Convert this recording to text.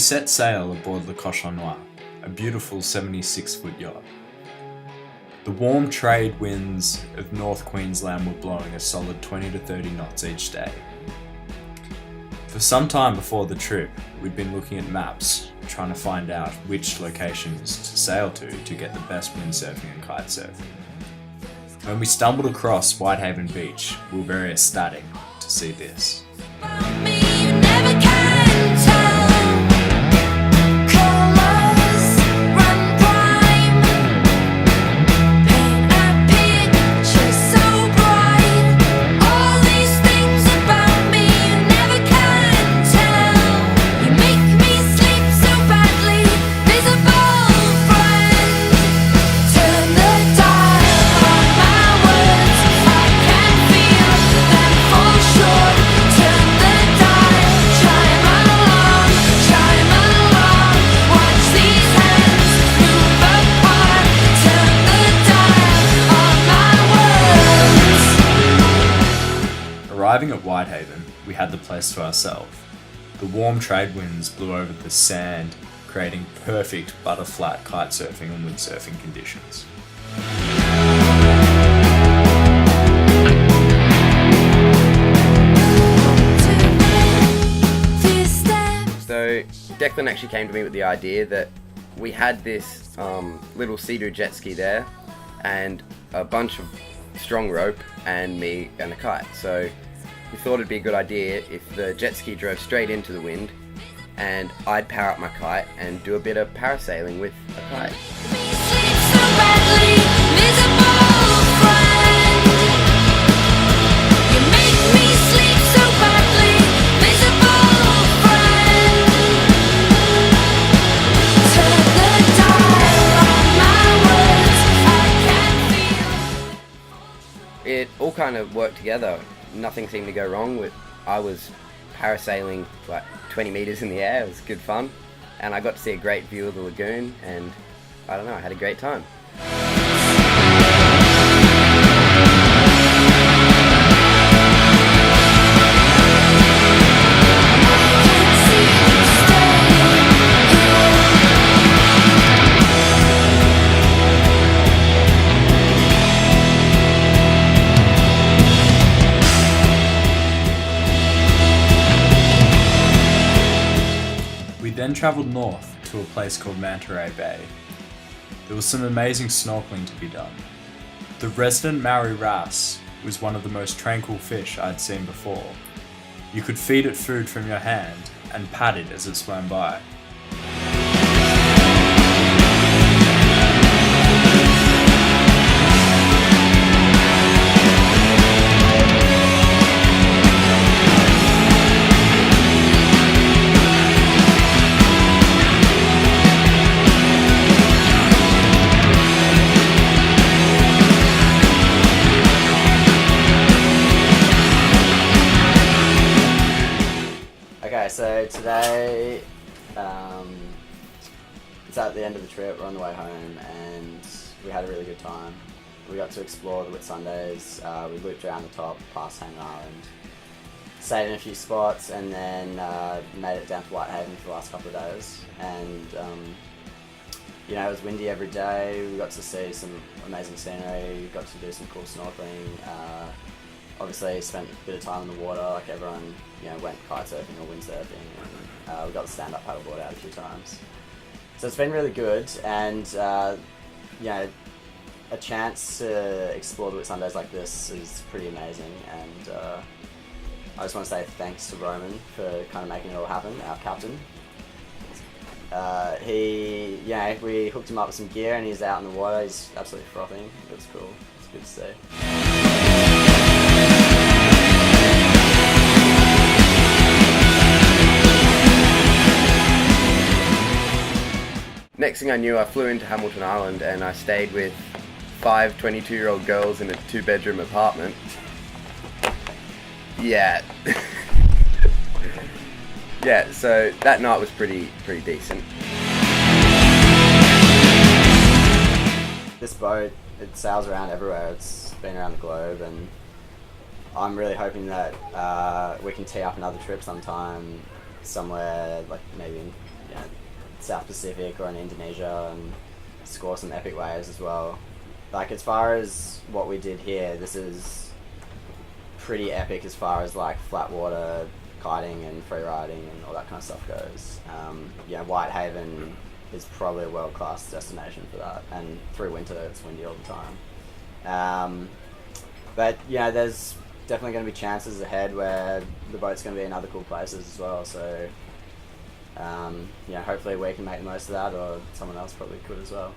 set sail aboard the Cochon Noir, a beautiful 76-foot yacht. The warm trade winds of North Queensland were blowing a solid 20 to 30 knots each day. For some time before the trip, we'd been looking at maps, trying to find out which locations to sail to get the best windsurfing and kitesurfing. When we stumbled across Whitehaven Beach, we were very ecstatic to see this. Arriving at Whitehaven, we had the place to ourselves. The warm trade winds blew over the sand, creating perfect butterflat kitesurfing and windsurfing conditions. So Declan actually came to me with the idea that we had this little Sea-Doo jet ski there and a bunch of strong rope and me and a kite. So we thought it'd be a good idea if the jet ski drove straight into the wind and I'd power up my kite and do a bit of parasailing with a kite. It all kind of worked together. Nothing seemed to go wrong. I was parasailing like 20 meters in the air. It was good fun, and I got to see a great view of the lagoon, and I don't know, I had a great time. We then travelled north to a place called Manta Ray Bay. There was some amazing snorkeling to be done. The resident Maori wrasse was one of the most tranquil fish I'd seen before. You could feed it food from your hand and pat it as it swam by. So today, it's at the end of the trip, we're on the way home and we had a really good time. We got to explore the Whitsundays, we looped around the top past Hang Island, stayed in a few spots and then made it down to Whitehaven for the last couple of days. And you know, it was windy every day, we got to see some amazing scenery, we got to do some cool snorkeling. Obviously spent a bit of time in the water, like everyone, you know, went kitesurfing or windsurfing, and we got the stand-up paddleboard out a few times. So it's been really good, and you know, a chance to explore the Whitsundays like this is pretty amazing. And I just want to say thanks to Roman for kind of making it all happen, our captain. We hooked him up with some gear, and he's out in the water. He's absolutely frothing. It was cool. It's good to see. Next thing I knew, I flew into Hamilton Island and I stayed with 5 22-year-old girls in a 2-bedroom apartment. Yeah. Yeah, so that night was pretty decent. This boat, it sails around everywhere. It's been around the globe, and I'm really hoping that we can tee up another trip sometime somewhere like maybe in South Pacific or in Indonesia and score some epic waves as well. Like as far as what we did here, this is pretty epic as far as like flat water kiting and free riding and all that kind of stuff goes. Whitehaven is probably a world-class destination for that, and through winter it's windy all the time. But there's definitely going to be chances ahead where the boat's going to be in other cool places as well, so hopefully we can make the most of that, or someone else probably could as well.